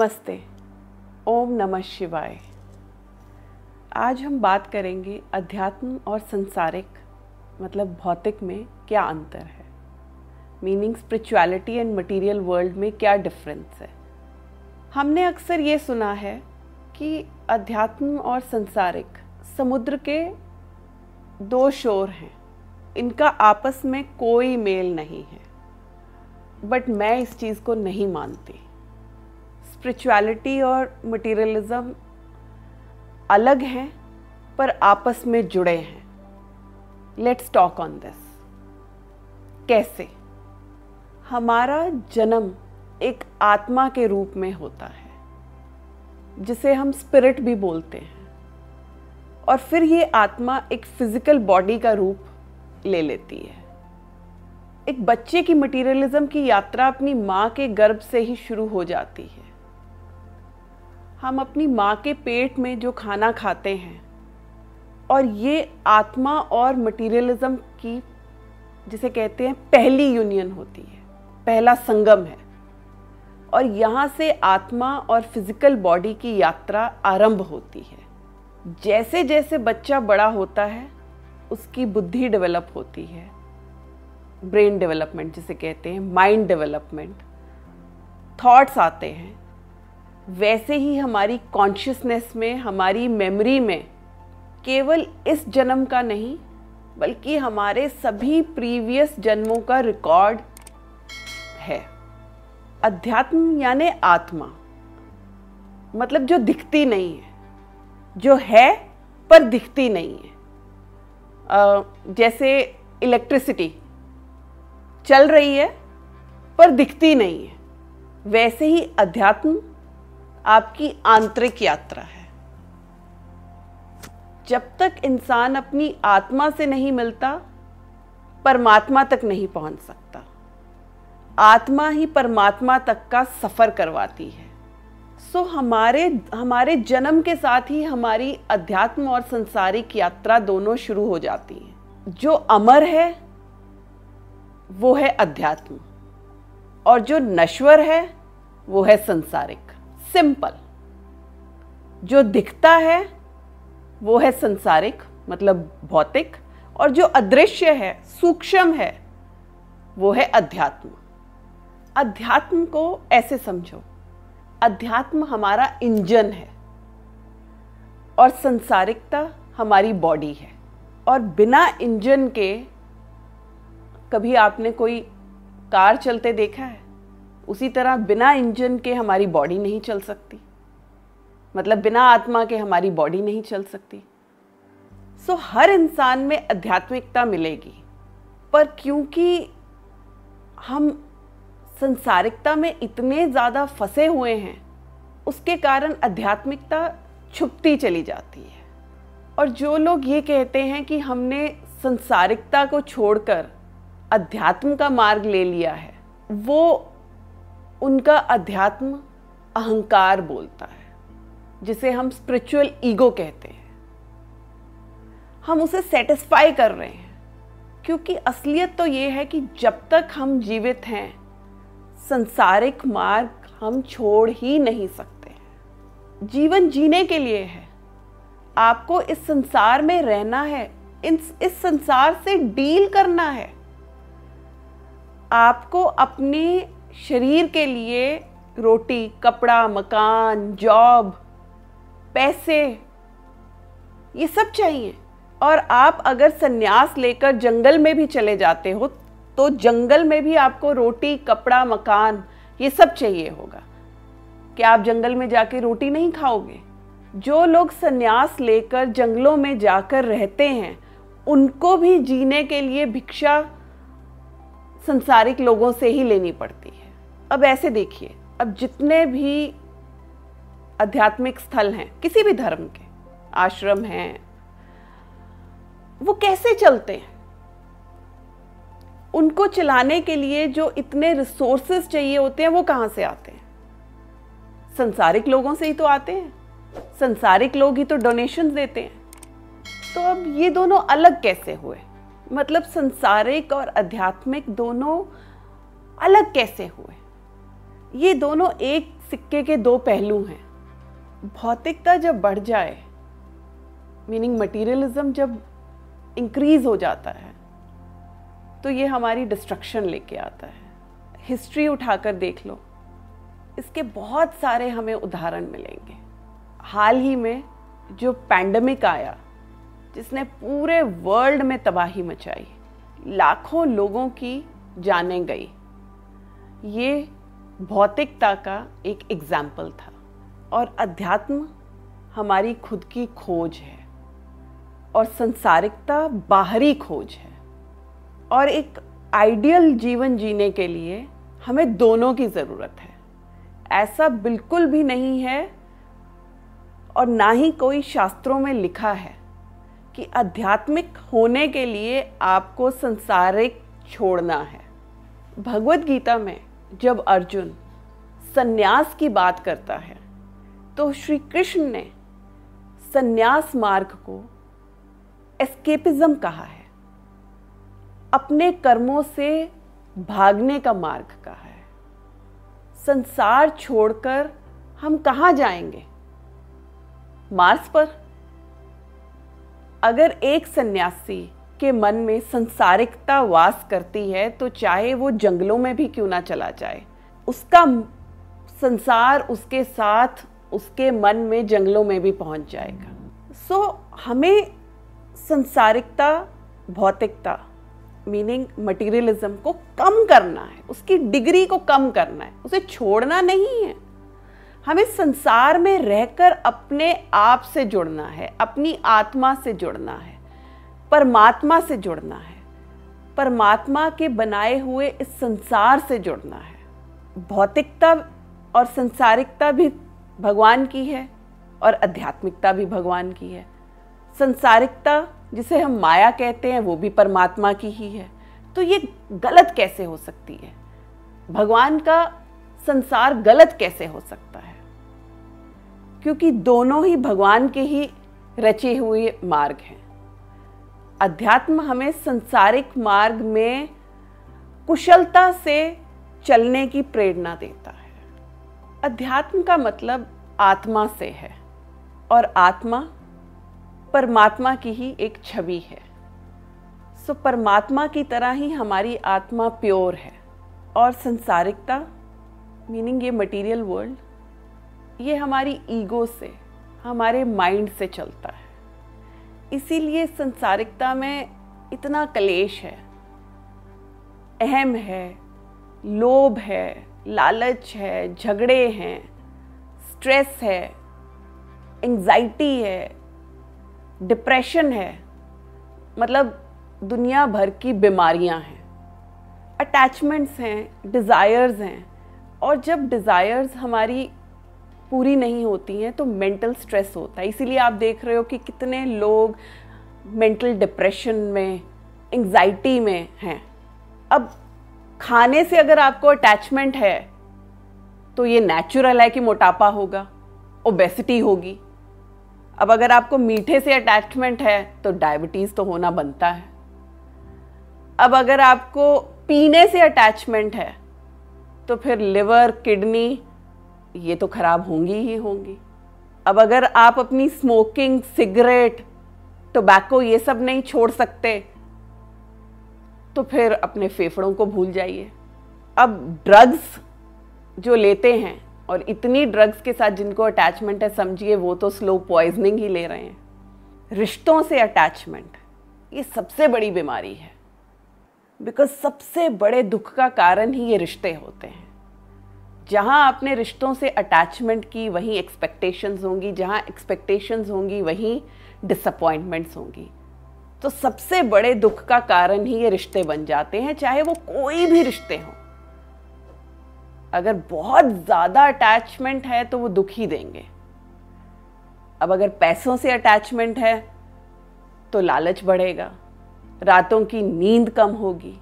नमस्ते। ओम नमः शिवाय। आज हम बात करेंगे अध्यात्म और संसारिक मतलब भौतिक में क्या अंतर है, meaning spirituality and material world में क्या डिफरेंस है। हमने अक्सर ये सुना है कि अध्यात्म और संसारिक समुद्र के दो शोर हैं, इनका आपस में कोई मेल नहीं है। बट मैं इस चीज़ को नहीं मानती। स्पिरिचुअलिटी और मटेरियलिज्म अलग हैं पर आपस में जुड़े हैं। Let's talk on this. कैसे? हमारा जन्म एक आत्मा के रूप में होता है जिसे हम स्पिरिट भी बोलते हैं, और फिर ये आत्मा एक फिजिकल बॉडी का रूप ले लेती है। एक बच्चे की मटेरियलिज्म की यात्रा अपनी माँ के गर्भ से ही शुरू हो जाती है। हम अपनी माँ के पेट में जो खाना खाते हैं, और ये आत्मा और मटेरियलिज्म की जिसे कहते हैं पहली यूनियन होती है, पहला संगम है। और यहाँ से आत्मा और फिजिकल बॉडी की यात्रा आरंभ होती है। जैसे जैसे बच्चा बड़ा होता है उसकी बुद्धि डेवलप होती है, ब्रेन डेवलपमेंट जिसे कहते हैं, माइंड डेवलपमेंट, थॉट्स आते हैं। वैसे ही हमारी कॉन्शियसनेस में, हमारी मेमोरी में केवल इस जन्म का नहीं बल्कि हमारे सभी प्रीवियस जन्मों का रिकॉर्ड है। अध्यात्म यानी आत्मा, मतलब जो दिखती नहीं है, जो है पर दिखती नहीं है। जैसे इलेक्ट्रिसिटी चल रही है पर दिखती नहीं है, वैसे ही अध्यात्म आपकी आंतरिक यात्रा है। जब तक इंसान अपनी आत्मा से नहीं मिलता परमात्मा तक नहीं पहुंच सकता। आत्मा ही परमात्मा तक का सफर करवाती है। सो हमारे जन्म के साथ ही हमारी अध्यात्म और संसारिक यात्रा दोनों शुरू हो जाती है। जो अमर है वो है अध्यात्म, और जो नश्वर है वो है संसारिक। सिंपल। जो दिखता है वो है संसारिक मतलब भौतिक, और जो अदृश्य है, सूक्ष्म है, वो है अध्यात्म। अध्यात्म को ऐसे समझो, अध्यात्म हमारा इंजन है और संसारिकता हमारी बॉडी है। और बिना इंजन के कभी आपने कोई कार चलते देखा है? उसी तरह बिना इंजन के हमारी बॉडी नहीं चल सकती, मतलब बिना आत्मा के हमारी बॉडी नहीं चल सकती। सो हर इंसान में आध्यात्मिकता मिलेगी, पर क्योंकि हम संसारिकता में इतने ज़्यादा फंसे हुए हैं उसके कारण आध्यात्मिकता छुपती चली जाती है। और जो लोग ये कहते हैं कि हमने संसारिकता को छोड़कर अध्यात्म का मार्ग ले लिया है, वो उनका अध्यात्म अहंकार बोलता है, जिसे हम स्पिरिचुअल ईगो कहते हैं। हम उसे सेटिस्फाई कर रहे हैं, क्योंकि असलियत तो ये है कि जब तक हम जीवित हैं संसारिक मार्ग हम छोड़ ही नहीं सकते हैं। जीवन जीने के लिए है, आपको इस संसार में रहना है, इस संसार से डील करना है। आपको अपने शरीर के लिए रोटी, कपड़ा, मकान, जॉब, पैसे, ये सब चाहिए। और आप अगर संन्यास लेकर जंगल में भी चले जाते हो तो जंगल में भी आपको रोटी, कपड़ा, मकान ये सब चाहिए होगा। क्या आप जंगल में जाके रोटी नहीं खाओगे? जो लोग संन्यास लेकर जंगलों में जाकर रहते हैं उनको भी जीने के लिए भिक्षा संसारिक लोगों से ही लेनी पड़ती है। अब ऐसे देखिए, अब जितने भी आध्यात्मिक स्थल हैं, किसी भी धर्म के आश्रम हैं, वो कैसे चलते हैं? उनको चलाने के लिए जो इतने रिसोर्सेज चाहिए होते हैं वो कहाँ से आते हैं? संसारिक लोगों से ही तो आते हैं। संसारिक लोग ही तो डोनेशंस देते हैं। तो अब ये दोनों अलग कैसे हुए? मतलब संसारिक और आध्यात्मिक दोनों अलग कैसे हुए? ये दोनों एक सिक्के के दो पहलू हैं। भौतिकता जब बढ़ जाए, मीनिंग मटीरियलिज्म जब इंक्रीज हो जाता है, तो ये हमारी डिस्ट्रक्शन लेके आता है। हिस्ट्री उठाकर देख लो, इसके बहुत सारे हमें उदाहरण मिलेंगे। हाल ही में जो पैंडेमिक आया, जिसने पूरे वर्ल्ड में तबाही मचाई, लाखों लोगों की जानें गई, ये भौतिकता का एक एग्जाम्पल था। और अध्यात्म हमारी खुद की खोज है और संसारिकता बाहरी खोज है। और एक आइडियल जीवन जीने के लिए हमें दोनों की ज़रूरत है। ऐसा बिल्कुल भी नहीं है और ना ही कोई शास्त्रों में लिखा है कि आध्यात्मिक होने के लिए आपको संसारिक छोड़ना है। भगवद गीता में जब अर्जुन संन्यास की बात करता है, तो श्री कृष्ण ने संन्यास मार्ग को एस्केपिज्म कहा है, अपने कर्मों से भागने का मार्ग कहा है। संसार छोड़कर हम कहाँ जाएंगे? मार्स पर। अगर एक सन्यासी के मन में संसारिकता वास करती है, तो चाहे वो जंगलों में भी क्यों ना चला जाए, उसका संसार उसके साथ उसके मन में जंगलों में भी पहुंच जाएगा। हमें संसारिकता, भौतिकता मीनिंग मटीरियलिज्म को कम करना है, उसकी डिग्री को कम करना है, उसे छोड़ना नहीं है। हमें संसार में रहकर अपने आप से जुड़ना है, अपनी आत्मा से जुड़ना है, परमात्मा से जुड़ना है, परमात्मा के बनाए हुए इस संसार से जुड़ना है। भौतिकता और संसारिकता भी भगवान की है और आध्यात्मिकता भी भगवान की है। संसारिकता जिसे हम माया कहते हैं, वो भी परमात्मा की ही है। तो ये गलत कैसे हो सकती है? भगवान का संसार गलत कैसे हो सकता है? क्योंकि दोनों ही भगवान के ही रचे हुए मार्ग हैं। अध्यात्म हमें संसारिक मार्ग में कुशलता से चलने की प्रेरणा देता है। अध्यात्म का मतलब आत्मा से है और आत्मा परमात्मा की ही एक छवि है। परमात्मा की तरह ही हमारी आत्मा प्योर है। और संसारिकता मीनिंग ये मटेरियल वर्ल्ड, ये हमारी ईगो से, हमारे माइंड से चलता है। इसीलिए संसारिकता में इतना क्लेश है, अहम है, लोभ है, लालच है, झगड़े हैं, स्ट्रेस है, एंजाइटी है, डिप्रेशन है, मतलब दुनिया भर की बीमारियां हैं, अटैचमेंट्स हैं, डिज़ायर्स हैं। और जब डिज़ायर्स हमारी पूरी नहीं होती हैं तो मेंटल स्ट्रेस होता है। इसीलिए आप देख रहे हो कि कितने लोग मेंटल डिप्रेशन में, एंजाइटी में हैं। अब खाने से अगर आपको अटैचमेंट है तो ये नेचुरल है कि मोटापा होगा, ओबेसिटी होगी। अब अगर आपको मीठे से अटैचमेंट है तो डायबिटीज़ तो होना बनता है। अब अगर आपको पीने से अटैचमेंट है तो फिर लिवर, किडनी ये तो खराब होंगी ही होंगी। अब अगर आप अपनी स्मोकिंग, सिगरेट, टोबैको ये सब नहीं छोड़ सकते तो फिर अपने फेफड़ों को भूल जाइए। अब ड्रग्स जो लेते हैं और इतनी ड्रग्स के साथ जिनको अटैचमेंट है, समझिए वो तो स्लो पॉइजनिंग ही ले रहे हैं। रिश्तों से अटैचमेंट ये सबसे बड़ी बीमारी है, बिकॉज सबसे बड़े दुख का कारण ही ये रिश्ते होते हैं। जहाँ आपने रिश्तों से अटैचमेंट की वहीं एक्सपेक्टेशंस होंगी, जहाँ एक्सपेक्टेशंस होंगी वहीं डिसअपॉइंटमेंट्स होंगी। तो सबसे बड़े दुख का कारण ही ये रिश्ते बन जाते हैं, चाहे वो कोई भी रिश्ते हों। अगर बहुत ज़्यादा अटैचमेंट है तो वो दुख ही देंगे। अब अगर पैसों से अटैचमेंट है तो लालच बढ़ेगा, रातों की नींद कम होगी।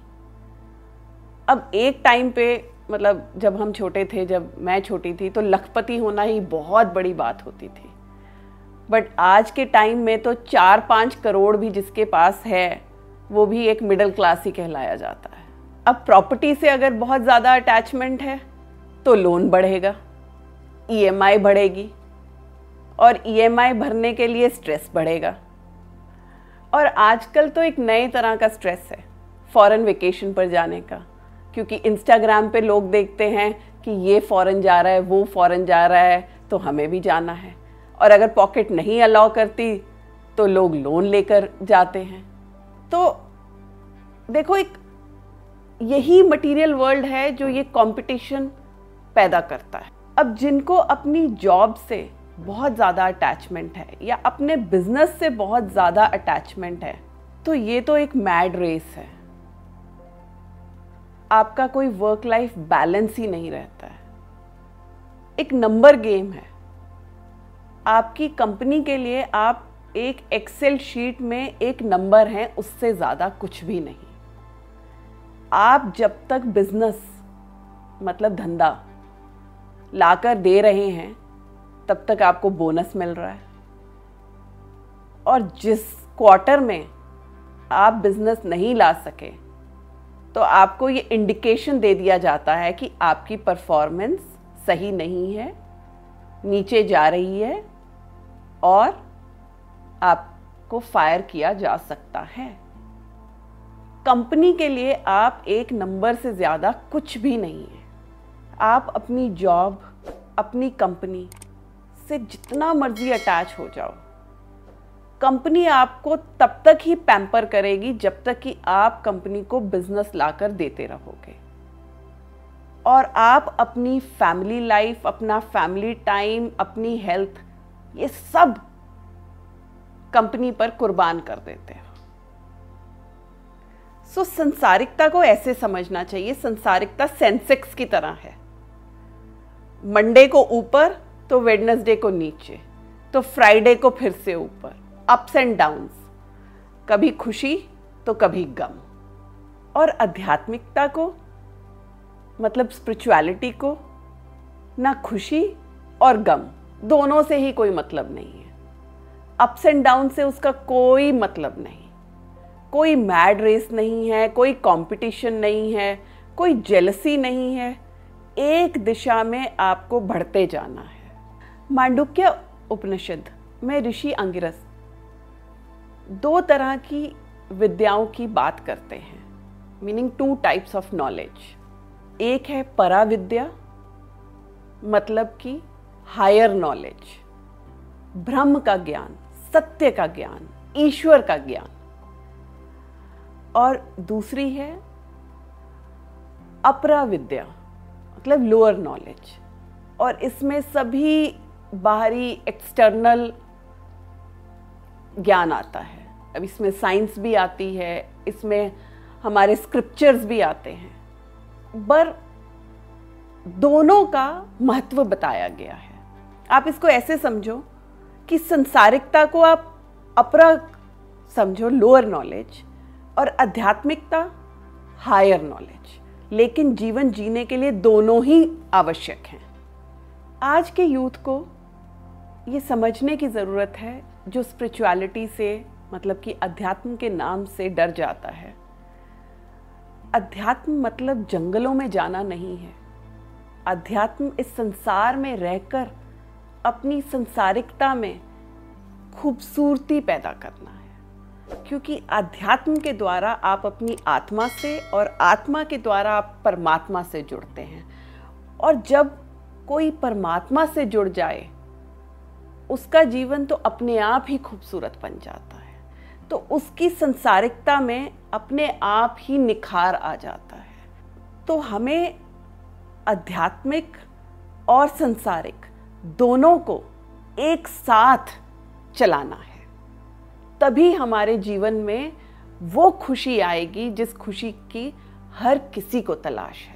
अब एक टाइम पे, मतलब जब हम छोटे थे, जब मैं छोटी थी, तो लखपति होना ही बहुत बड़ी बात होती थी। बट आज के टाइम में तो 4-5 करोड़ भी जिसके पास है वो भी एक मिडिल क्लास ही कहलाया जाता है। अब प्रॉपर्टी से अगर बहुत ज़्यादा अटैचमेंट है तो लोन बढ़ेगा, EMI बढ़ेगी और EMI भरने के लिए स्ट्रेस बढ़ेगा। और आजकल तो एक नए तरह का स्ट्रेस है फॉरेन वेकेशन पर जाने का, क्योंकि इंस्टाग्राम पे लोग देखते हैं कि ये फॉरेन जा रहा है, वो फॉरेन जा रहा है, तो हमें भी जाना है। और अगर पॉकेट नहीं अलाउ करती तो लोग लोन लेकर जाते हैं। तो देखो, एक यही मटेरियल वर्ल्ड है जो ये कंपटीशन पैदा करता है। अब जिनको अपनी जॉब से बहुत ज़्यादा अटैचमेंट है या अपने बिजनेस से बहुत ज़्यादा अटैचमेंट है, तो ये तो एक मैड रेस है। आपका कोई वर्क लाइफ बैलेंस ही नहीं रहता है, एक नंबर गेम है। आपकी कंपनी के लिए आप एक एक्सेल शीट में एक नंबर हैं, उससे ज़्यादा कुछ भी नहीं। आप जब तक बिजनेस मतलब धंधा लाकर दे रहे हैं तब तक आपको बोनस मिल रहा है, और जिस क्वार्टर में आप बिजनेस नहीं ला सके तो आपको ये इंडिकेशन दे दिया जाता है कि आपकी परफॉर्मेंस सही नहीं है, नीचे जा रही है और आपको फायर किया जा सकता है। कंपनी के लिए आप एक नंबर से ज़्यादा कुछ भी नहीं है। आप अपनी जॉब, अपनी कंपनी से जितना मर्जी अटैच हो जाओ, कंपनी आपको तब तक ही पैम्पर करेगी जब तक कि आप कंपनी को बिजनेस लाकर देते रहोगे। और आप अपनी फैमिली लाइफ, अपना फैमिली टाइम, अपनी हेल्थ, ये सब कंपनी पर कुर्बान कर देते हो। सो संसारिकता को ऐसे समझना चाहिए, संसारिकता सेंसेक्स की तरह है। मंडे को ऊपर तो वेडनेसडे को नीचे, तो फ्राइडे को फिर से ऊपर, अप्स एंड डाउन्स, कभी खुशी तो कभी गम। और आध्यात्मिकता को मतलब स्पिरिचुअलिटी को ना खुशी और गम दोनों से ही कोई मतलब नहीं है। अप्स एंड डाउन से उसका कोई मतलब नहीं, कोई मैड रेस नहीं है, कोई कंपटीशन नहीं है, कोई जेलसी नहीं है। एक दिशा में आपको बढ़ते जाना है। मांडुक्य उपनिषद में ऋषि अंगिरस दो तरह की विद्याओं की बात करते हैं, मीनिंग 2 टाइप्स ऑफ नॉलेज। एक है परा विद्या, मतलब कि हायर नॉलेज, ब्रह्म का ज्ञान, सत्य का ज्ञान, ईश्वर का ज्ञान। और दूसरी है अपरा विद्या, मतलब लोअर नॉलेज, और इसमें सभी बाहरी एक्सटर्नल ज्ञान आता है। अब इसमें साइंस भी आती है, इसमें हमारे स्क्रिप्चर्स भी आते हैं, पर दोनों का महत्व बताया गया है। आप इसको ऐसे समझो कि संसारिकता को आप अपरा समझो, लोअर नॉलेज, और आध्यात्मिकता हायर नॉलेज, लेकिन जीवन जीने के लिए दोनों ही आवश्यक हैं। आज के यूथ को ये समझने की ज़रूरत है, जो स्पिरिचुअलिटी से मतलब कि अध्यात्म के नाम से डर जाता है। अध्यात्म मतलब जंगलों में जाना नहीं है। अध्यात्म इस संसार में रहकर अपनी संसारिकता में खूबसूरती पैदा करना है, क्योंकि अध्यात्म के द्वारा आप अपनी आत्मा से और आत्मा के द्वारा आप परमात्मा से जुड़ते हैं। और जब कोई परमात्मा से जुड़ जाए उसका जीवन तो अपने आप ही खूबसूरत बन जाता है, तो उसकी संसारिकता में अपने आप ही निखार आ जाता है। तो हमें आध्यात्मिक और संसारिक दोनों को एक साथ चलाना है, तभी हमारे जीवन में वो खुशी आएगी जिस खुशी की हर किसी को तलाश है।